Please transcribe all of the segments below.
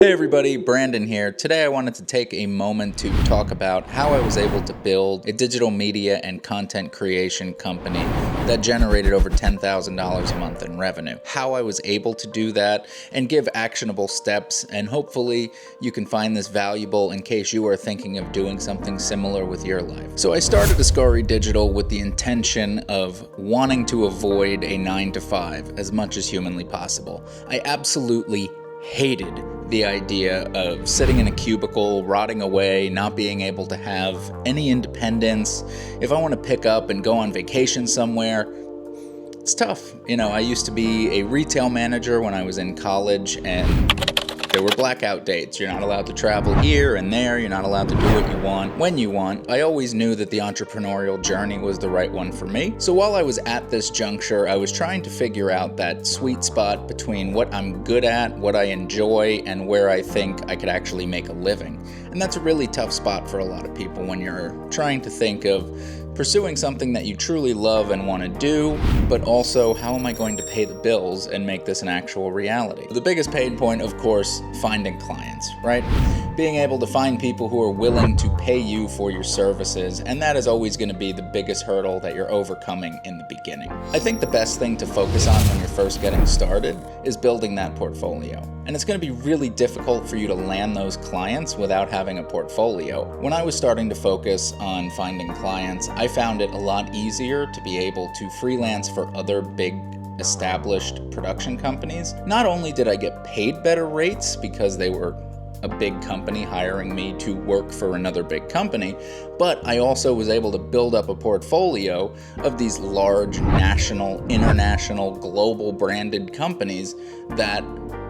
Hey everybody, Brandon here. Today I wanted to take a moment to talk about how I was able to build a digital media and content creation company that generated over $10,000 a month in revenue. How I was able to do that and give actionable steps, and hopefully you can find this valuable in case you are thinking of doing something similar with your life. So I started Skool Digital with the intention of wanting to avoid a 9-to-5 as much as humanly possible. I absolutely hated the idea of sitting in a cubicle, rotting away, not being able to have any independence. If I want to pick up and go on vacation somewhere, it's tough. I used to be a retail manager when I was in college, and there were blackout dates. You're not allowed to travel here and there. You're not allowed to do what you want when you want. I always knew that the entrepreneurial journey was the right one for me. So while I was at this juncture, I was trying to figure out that sweet spot between what I'm good at, what I enjoy, and where I think I could actually make a living. And that's a really tough spot for a lot of people when you're trying to think of pursuing something that you truly love and want to do, but also how am I going to pay the bills and make this an actual reality? The biggest pain point, of course, finding clients, right? Being able to find people who are willing to pay you for your services, and that is always going to be the biggest hurdle that you're overcoming in the beginning. I think the best thing to focus on when you're first getting started is building that portfolio. And it's going to be really difficult for you to land those clients without having a portfolio. When I was starting to focus on finding clients, I found it a lot easier to be able to freelance for other big established production companies. Not only did I get paid better rates because they were a big company hiring me to work for another big company, but I also was able to build up a portfolio of these large national, international, global branded companies that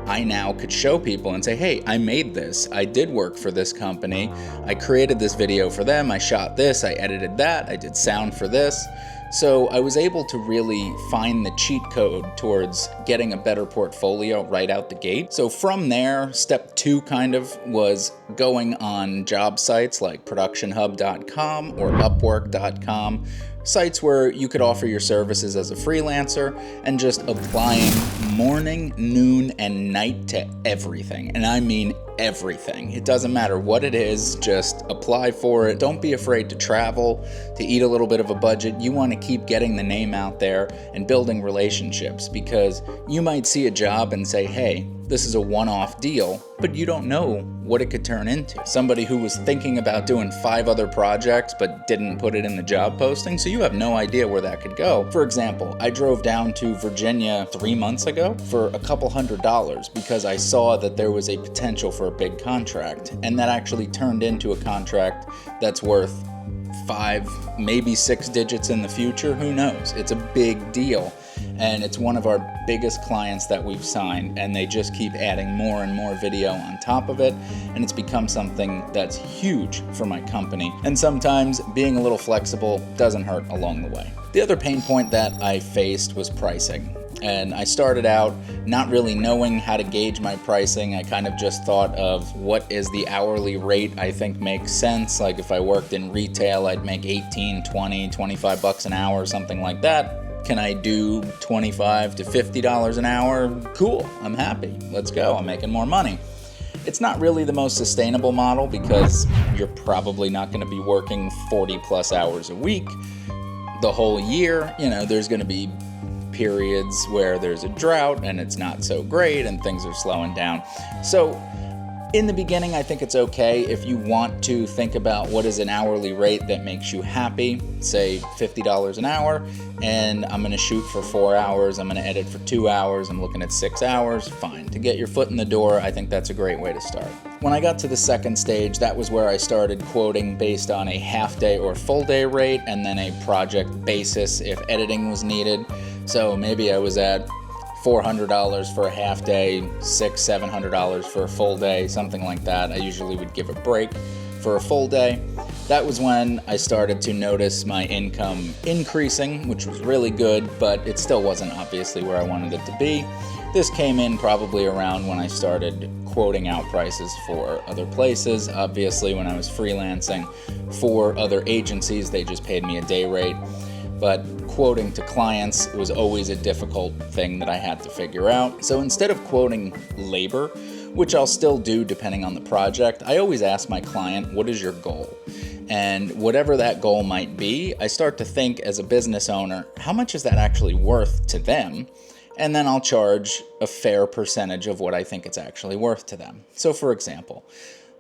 I now could show people and say, hey, I made this. I did work for this company. I created this video for them. I shot this. I edited that. I did sound for this. So I was able to really find the cheat code towards getting a better portfolio right out the gate. So from there, step 2 kind of was going on job sites like productionhub.com or upwork.com, sites where you could offer your services as a freelancer and just applying morning, noon, and night to everything. And I mean everything. It doesn't matter what it is, just apply for it. Don't be afraid to travel, to eat a little bit of a budget. You want to keep getting the name out there and building relationships, because you might see a job and say, hey, this is a one-off deal, but you don't know what it could turn into. Somebody who was thinking about doing 5 other projects but didn't put it in the job posting, so you have no idea where that could go. For example, I drove down to Virginia 3 months ago for a couple $100s because I saw that there was a potential for a big contract, and that actually turned into a contract that's worth 5, maybe 6 digits in the future. Who knows? It's a big deal. And it's one of our biggest clients that we've signed, and they just keep adding more and more video on top of it, and it's become something that's huge for my company. And sometimes being a little flexible doesn't hurt along the way. The other pain point that I faced was pricing. And I started out not really knowing how to gauge my pricing. I kind of just thought of what is the hourly rate I think makes sense. Like if I worked in retail, I'd make 18, 20, 25 bucks an hour, something like that. Can I do $25 to $50 an hour? Cool, I'm happy. Let's go, I'm making more money. It's not really the most sustainable model because you're probably not going to be working 40 plus hours a week the whole year. There's going to be periods where there's a drought and it's not so great and things are slowing down. So in the beginning, I think it's okay if you want to think about what is an hourly rate that makes you happy, say $50 an hour, and I'm going to shoot for 4 hours, I'm going to edit for 2 hours, I'm looking at 6 hours, fine. To get your foot in the door, I think that's a great way to start. When I got to the second stage, that was where I started quoting based on a half-day or full-day rate, and then a project basis if editing was needed. So maybe I was at $400 for a half day, $600-700 for a full day, something like that. I usually would give a break for a full day. That was when I started to notice my income increasing, which was really good, but it still wasn't obviously where I wanted it to be. This came in probably around when I started quoting out prices for other places. Obviously, when I was freelancing for other agencies, they just paid me a day rate. But quoting to clients was always a difficult thing that I had to figure out. So instead of quoting labor, which I'll still do depending on the project, I always ask my client, what is your goal? And whatever that goal might be, I start to think as a business owner, how much is that actually worth to them? And then I'll charge a fair percentage of what I think it's actually worth to them. So for example,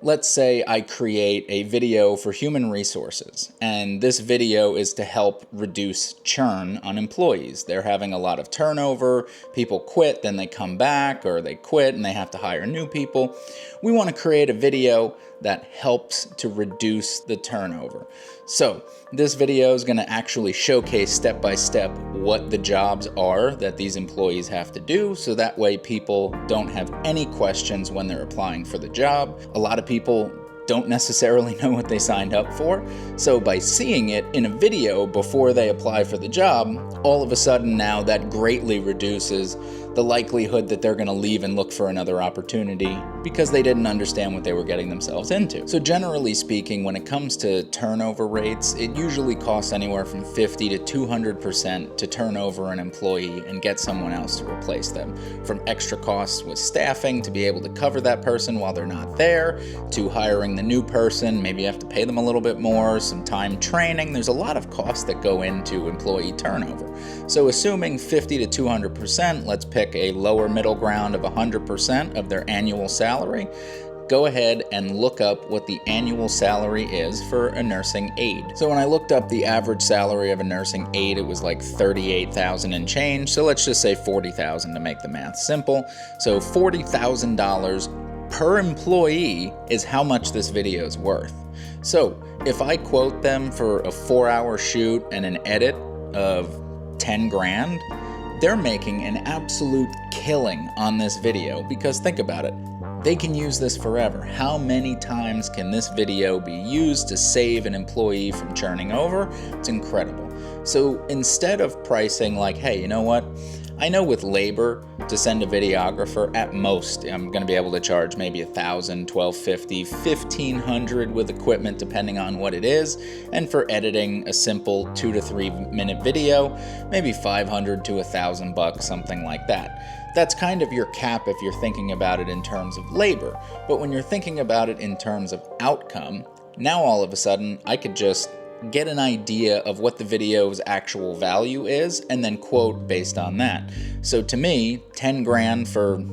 let's say I create a video for human resources, and this video is to help reduce churn on employees. They're having a lot of turnover, people quit, then they come back, or they quit and they have to hire new people. We want to create a video that helps to reduce the turnover. So this video is going to actually showcase step by step what the jobs are that these employees have to do, so that way people don't have any questions when they're applying for the job. A lot of people don't necessarily know what they signed up for, so by seeing it in a video before they apply for the job, all of a sudden now that greatly reduces the likelihood that they're going to leave and look for another opportunity because they didn't understand what they were getting themselves into. So generally speaking, when it comes to turnover rates, it usually costs anywhere from 50 to 200% to turn over an employee and get someone else to replace them. From extra costs with staffing to be able to cover that person while they're not there, to hiring the new person, maybe you have to pay them a little bit more, some time training. There's a lot of costs that go into employee turnover. So assuming 50 to 200%, let's pick a lower middle ground of 100% of their annual salary, go ahead and look up what the annual salary is for a nursing aide. So when I looked up the average salary of a nursing aide, it was like $38,000 and change. So let's just say $40,000 to make the math simple. So $40,000 per employee is how much this video is worth. So if I quote them for a 4-hour shoot and an edit of 10 grand, they're making an absolute killing on this video, because think about it, they can use this forever. How many times can this video be used to save an employee from churning over? It's incredible. So instead of pricing like, hey, you know what? I know with labor to send a videographer, at most, I'm going to be able to charge maybe $1,000, $1,250, $1,500 with equipment depending on what it is. And for editing a simple 2 to 3 minute video, maybe $500 to $1,000, something like that. That's kind of your cap if you're thinking about it in terms of labor. But when you're thinking about it in terms of outcome, now all of a sudden I could just get an idea of what the video's actual value is and then quote based on that. So to me, 10 grand for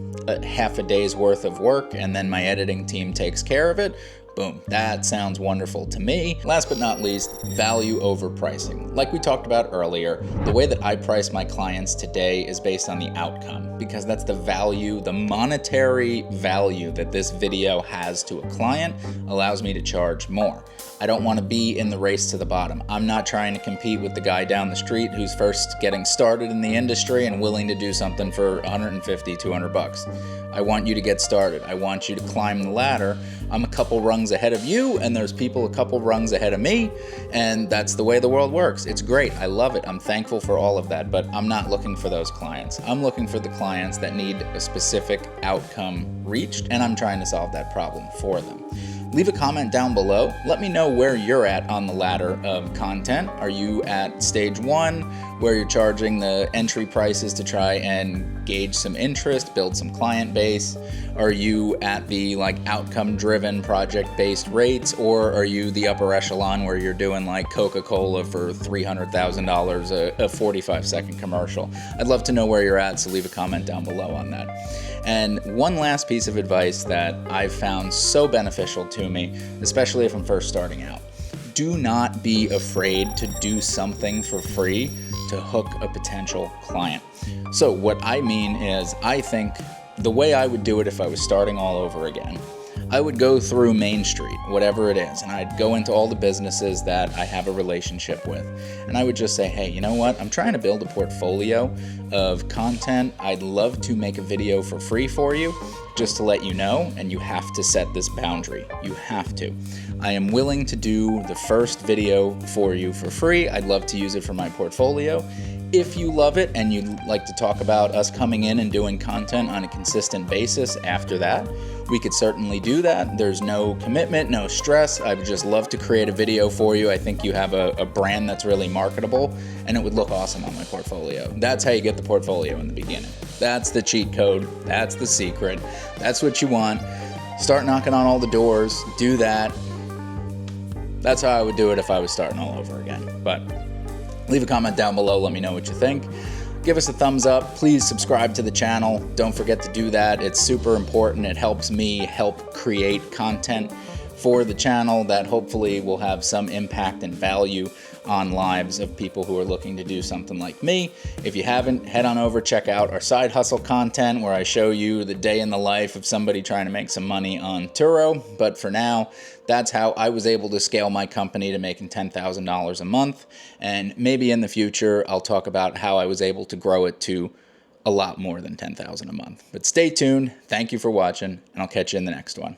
half a day's worth of work and then my editing team takes care of it, boom, that sounds wonderful to me. Last but not least, value over pricing. Like we talked about earlier, the way that I price my clients today is based on the outcome, because that's the value, the monetary value that this video has to a client allows me to charge more. I don't want to be in the race to the bottom. I'm not trying to compete with the guy down the street who's first getting started in the industry and willing to do something for $150, $200. I want you to get started. I want you to climb the ladder. I'm a couple rungs ahead of you, and there's people a couple rungs ahead of me, and that's the way the world works. It's great. I love it. I'm thankful for all of that, but I'm not looking for those clients. I'm looking for the clients that need a specific outcome reached, and I'm trying to solve that problem for them. Leave a comment down below. Let me know where you're at on the ladder of content. Are you at stage 1, where you're charging the entry prices to try and gauge some interest, build some client base? Are you at the outcome-driven project-based rates, or are you the upper echelon where you're doing like Coca-Cola for $300,000 a 45-second commercial? I'd love to know where you're at, so leave a comment down below on that. And one last piece of advice that I've found so beneficial to me, especially if I'm first starting out. Do not be afraid to do something for free to hook a potential client. So what I mean is, I think the way I would do it if I was starting all over again, I would go through Main Street, whatever it is, and I'd go into all the businesses that I have a relationship with. And I would just say, hey, you know what? I'm trying to build a portfolio of content. I'd love to make a video for free for you, just to let you know, and you have to set this boundary. You have to. I am willing to do the first video for you for free. I'd love to use it for my portfolio. If you love it and you'd like to talk about us coming in and doing content on a consistent basis after that, we could certainly do that. There's no commitment, no stress. I would just love to create a video for you. I think you have a brand that's really marketable and it would look awesome on my portfolio. That's how you get the portfolio in the beginning. That's the cheat code. That's the secret. That's what you want. Start knocking on all the doors. Do that. That's how I would do it if I was starting all over again. But leave a comment down below. Let me know what you think. Give us a thumbs up. Please subscribe to the channel. Don't forget to do that. It's super important. It helps me help create content for the channel that hopefully will have some impact and value on lives of people who are looking to do something like me. If you haven't, head on over, check out our side hustle content where I show you the day in the life of somebody trying to make some money on Turo. But for now, that's how I was able to scale my company to making $10,000 a month. And maybe in the future, I'll talk about how I was able to grow it to a lot more than $10,000 a month. But stay tuned. Thank you for watching, and I'll catch you in the next one.